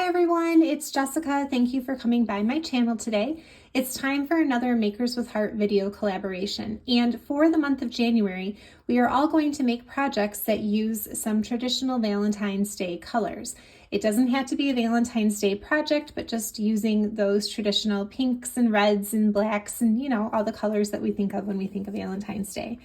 Hi everyone, it's Jessica. Thank you for coming by my channel today. It's time for another Makers with Heart video collaboration. And for the month of January, we are all going to make projects that use some traditional Valentine's Day colors. It doesn't have to be a Valentine's Day project, but just using those traditional pinks and reds and blacks and, all the colors that we think of when we think of Valentine's Day.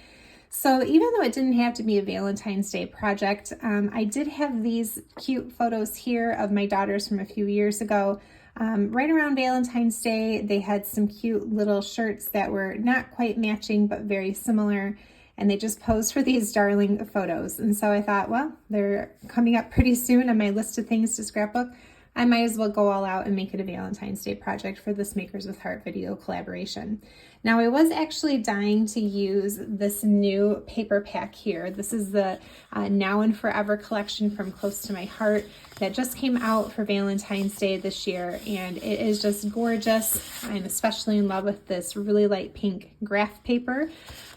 So even though it didn't have to be a Valentine's Day project, I did have these cute photos here of my daughters from a few years ago. Right around Valentine's Day, they had some cute little shirts that were not quite matching, but very similar. And they just posed for these darling photos. And so I thought, well, they're coming up pretty soon on my list of things to scrapbook. I might as well go all out and make it a Valentine's Day project for this Makers with Heart video collaboration. Now, I was actually dying to use this new paper pack here. This is the Now and Forever collection from Close to My Heart that just came out for Valentine's Day this year, and it is just gorgeous. I'm especially in love with this really light pink graph paper,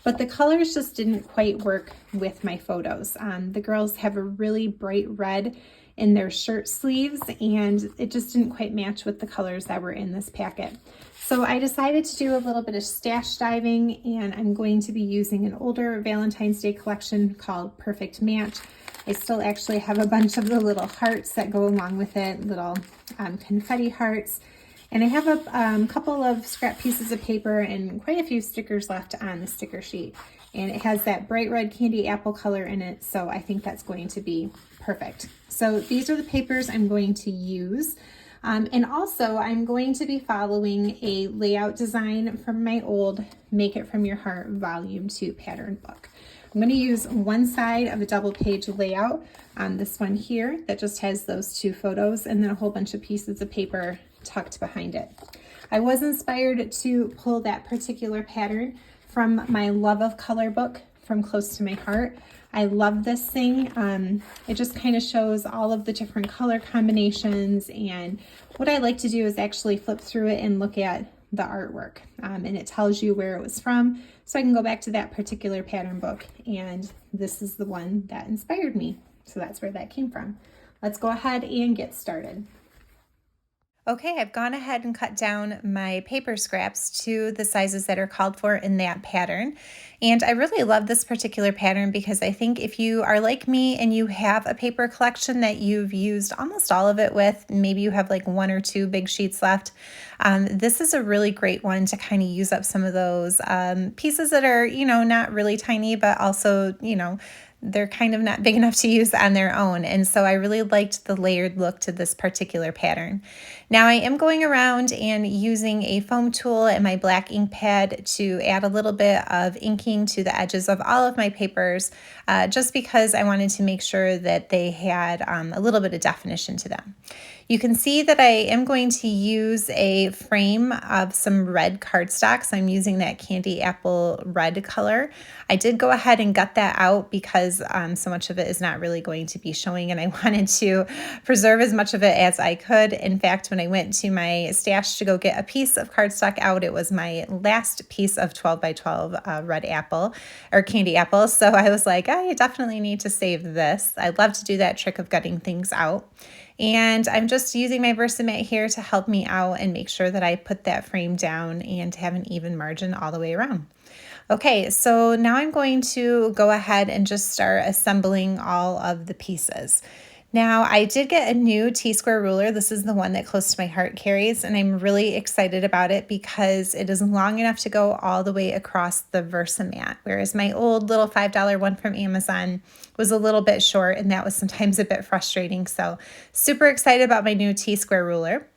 but the colors just didn't quite work with my photos. The girls have a really bright red in their shirt sleeves, and it just didn't quite match with the colors that were in this packet. So I decided to do a little bit of stash diving, and I'm going to be using an older Valentine's Day collection called Perfect Match. I still actually have a bunch of the little hearts that go along with it, little confetti hearts. And I have a couple of scrap pieces of paper and quite a few stickers left on the sticker sheet. And it has that bright red candy apple color in it, so I think that's going to be perfect. So these are the papers I'm going to use. And also I'm going to be following a layout design from my old Make It From Your Heart Volume 2 pattern book. I'm going to use one side of a double page layout on this one here that just has those two photos and then a whole bunch of pieces of paper tucked behind it. I was inspired to pull that particular pattern from my Love of Color book from Close to My Heart. I love this thing. It just kind of shows all of the different color combinations, and what I like to do is actually flip through it and look at the artwork, and it tells you where it was from, so I can go back to that particular pattern book, and this is the one that inspired me, so that's where that came from. Let's go ahead and get started. Okay, I've gone ahead and cut down my paper scraps to the sizes that are called for in that pattern. And I really love this particular pattern because I think if you are like me and you have a paper collection that you've used almost all of it with, maybe you have like one or two big sheets left, this is a really great one to kind of use up some of those pieces that are, not really tiny, but also, they're kind of not big enough to use on their own. And so I really liked the layered look to this particular pattern. Now I am going around and using a foam tool and my black ink pad to add a little bit of inking to the edges of all of my papers, just because I wanted to make sure that they had a little bit of definition to them. You can see that I am going to use a frame of some red cardstock. So I'm using that candy apple red color. I did go ahead and gut that out because so much of it is not really going to be showing, and I wanted to preserve as much of it as I could. In fact, when I went to my stash to go get a piece of cardstock out, it was my last piece of 12 by 12 red apple or candy apple. So I was like, I definitely need to save this. I love to do that trick of gutting things out. And I'm just using my Versamat here to help me out and make sure that I put that frame down and have an even margin all the way around. Okay, so now I'm going to go ahead and just start assembling all of the pieces. Now, I did get a new T-square ruler. This is the one that Close to My Heart carries, and I'm really excited about it because it is long enough to go all the way across the Versamat, whereas my old little $5 one from Amazon was a little bit short, and that was sometimes a bit frustrating. So super excited about my new T-square ruler.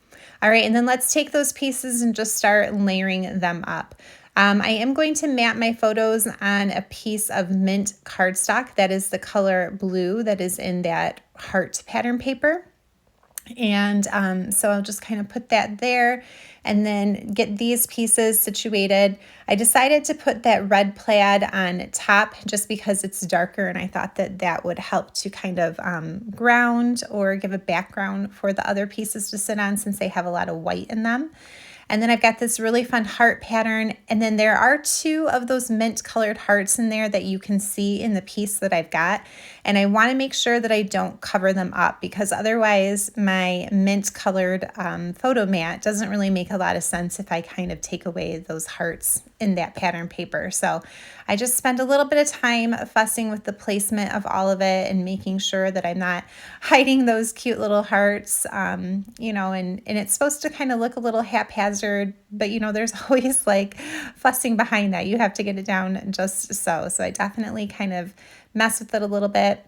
All right, and then let's take those pieces and just start layering them up. I am going to mat my photos on a piece of mint cardstock that is the color blue that is in that heart pattern paper. And so I'll just kind of put that there and then get these pieces situated. I decided to put that red plaid on top just because it's darker, and I thought that that would help to kind of ground or give a background for the other pieces to sit on since they have a lot of white in them. And then I've got this really fun heart pattern. And then there are 2 of those mint colored hearts in there that you can see in the piece that I've got. And I want to make sure that I don't cover them up, because otherwise my mint colored photo mat doesn't really make a lot of sense if I kind of take away those hearts in that pattern paper. So I just spend a little bit of time fussing with the placement of all of it and making sure that I'm not hiding those cute little hearts, you know, and it's supposed to kind of look a little haphazard, but you know, there's always like fussing behind that. You have to get it down just so. So I definitely kind of mess with it a little bit.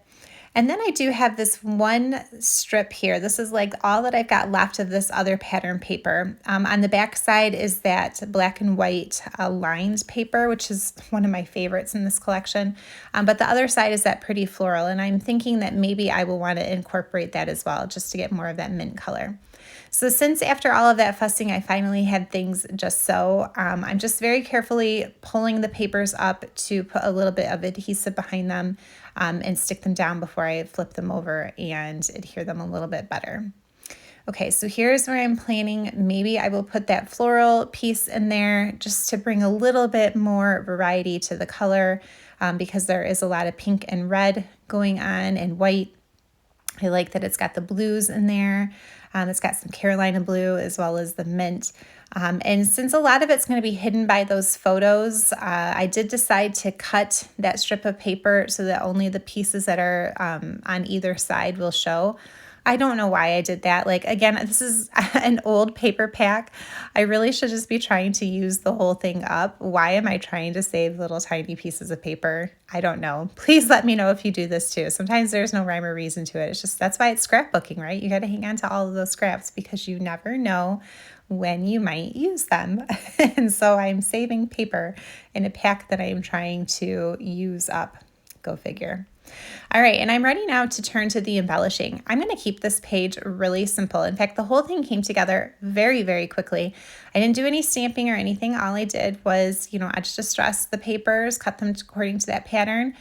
And then I do have this one strip here. This is like all that I've got left of this other pattern paper. On the back side is that black and white lined paper, which is one of my favorites in this collection. But the other side is that pretty floral, and I'm thinking that maybe I will want to incorporate that as well, just to get more of that mint color. So since after all of that fussing, I finally had things just so, I'm just very carefully pulling the papers up to put a little bit of adhesive behind them and stick them down before I flip them over and adhere them a little bit better. Okay, so here's where I'm planning. Maybe I will put that floral piece in there just to bring a little bit more variety to the color, because there is a lot of pink and red going on and white. I like that it's got the blues in there. It's got some Carolina blue as well as the mint. And since a lot of it's going to be hidden by those photos, I did decide to cut that strip of paper so that only the pieces that are on either side will show. I don't know why I did that. Like, again, this is an old paper pack. I really should just be trying to use the whole thing up. Why am I trying to save little tiny pieces of paper? I don't know. Please let me know if you do this too. Sometimes there's no rhyme or reason to it. It's just, that's why it's scrapbooking, right? You got to hang on to all of those scraps because you never know when you might use them. And so I'm saving paper in a pack that I am trying to use up. Go figure. All right, and I'm ready now to turn to the embellishing. I'm going to keep this page really simple. In fact, the whole thing came together very, very quickly. I didn't do any stamping or anything. All I did was, etch distress the papers, cut them according to that pattern,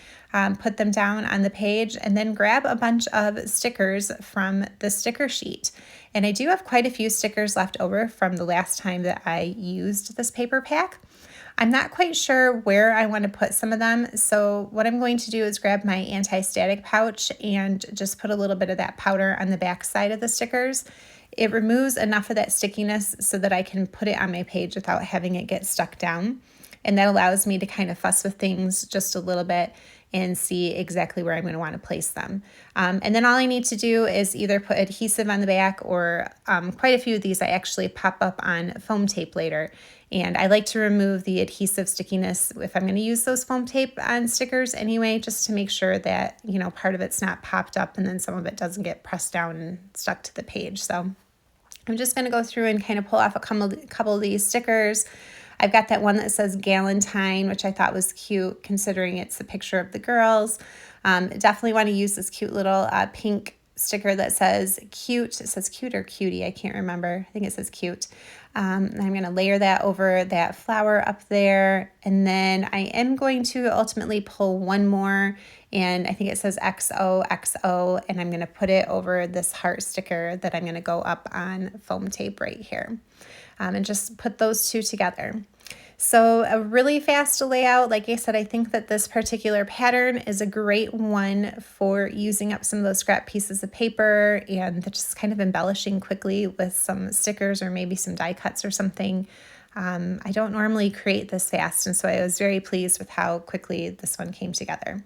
put them down on the page, and then grab a bunch of stickers from the sticker sheet. And I do have quite a few stickers left over from the last time that I used this paper pack. I'm not quite sure where I want to put some of them, so what I'm going to do is grab my anti-static pouch and just put a little bit of that powder on the back side of the stickers. It removes enough of that stickiness so that I can put it on my page without having it get stuck down, and that allows me to kind of fuss with things just a little bit and see exactly where I'm going to want to place them. And then all I need to do is either put adhesive on the back, or quite a few of these I actually pop up on foam tape later. And I like to remove the adhesive stickiness if I'm going to use those foam tape on stickers anyway, just to make sure that, part of it's not popped up and then some of it doesn't get pressed down and stuck to the page. So I'm just going to go through and kind of pull off a couple of these stickers. I've got that one that says Valentine, which I thought was cute considering it's a picture of the girls. Definitely want to use this cute little pink sticker that says cute. It says cute or cutie, I can't remember. I think it says cute. I'm going to layer that over that flower up there. And then I am going to ultimately pull one more, and I think it says XOXO, and I'm going to put it over this heart sticker that I'm going to go up on foam tape right here. And just put those two together. So a really fast layout. Like I said, I think that this particular pattern is a great one for using up some of those scrap pieces of paper and just kind of embellishing quickly with some stickers or maybe some die cuts or something. I don't normally create this fast, and so I was very pleased with how quickly this one came together.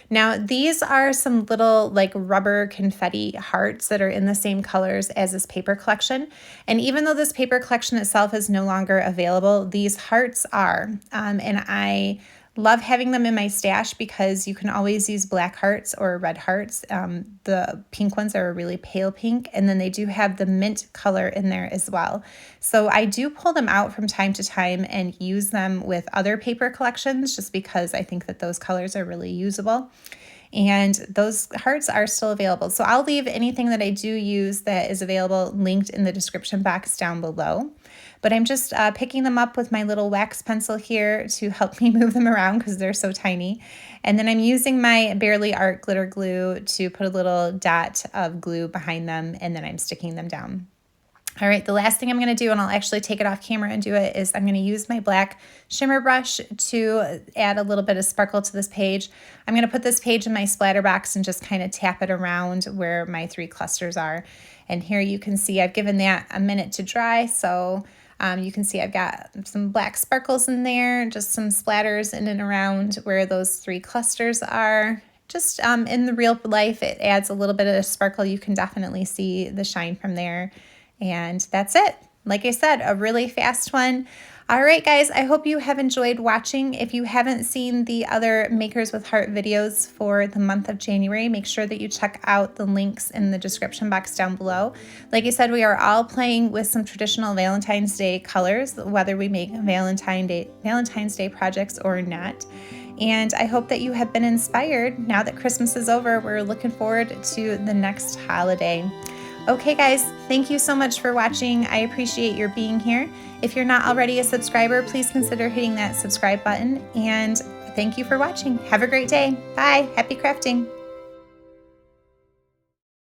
Now, these are some little like rubber confetti hearts that are in the same colors as this paper collection. And even though this paper collection itself is no longer available, these hearts are. And I love having them in my stash because you can always use black hearts or red hearts. The pink ones are a really pale pink, and then they do have the mint color in there as well. So I do pull them out from time to time and use them with other paper collections just because I think that those colors are really usable. And those hearts are still available. So I'll leave anything that I do use that is available linked in the description box down below. But I'm just picking them up with my little wax pencil here to help me move them around because they're so tiny. And then I'm using my Barely Art glitter glue to put a little dot of glue behind them, and then I'm sticking them down. All right, the last thing I'm going to do, and I'll actually take it off camera and do it, is I'm going to use my black shimmer brush to add a little bit of sparkle to this page. I'm going to put this page in my splatter box and just kind of tap it around where my 3 clusters are. And here you can see I've given that a minute to dry, so you can see I've got some black sparkles in there, just some splatters in and around where those 3 clusters are. Just in the real life, it adds a little bit of sparkle. You can definitely see the shine from there. And that's it. Like I said, a really fast one. All right, guys, I hope you have enjoyed watching. If you haven't seen the other Makers with Heart videos for the month of January, make sure that you check out the links in the description box down below. Like I said, we are all playing with some traditional Valentine's Day colors, whether we make Valentine's Day projects or not. And I hope that you have been inspired. Now that Christmas is over, we're looking forward to the next holiday. Okay, guys, thank you so much for watching. I appreciate your being here. If you're not already a subscriber, please consider hitting that subscribe button. And thank you for watching. Have a great day. Bye. Happy crafting.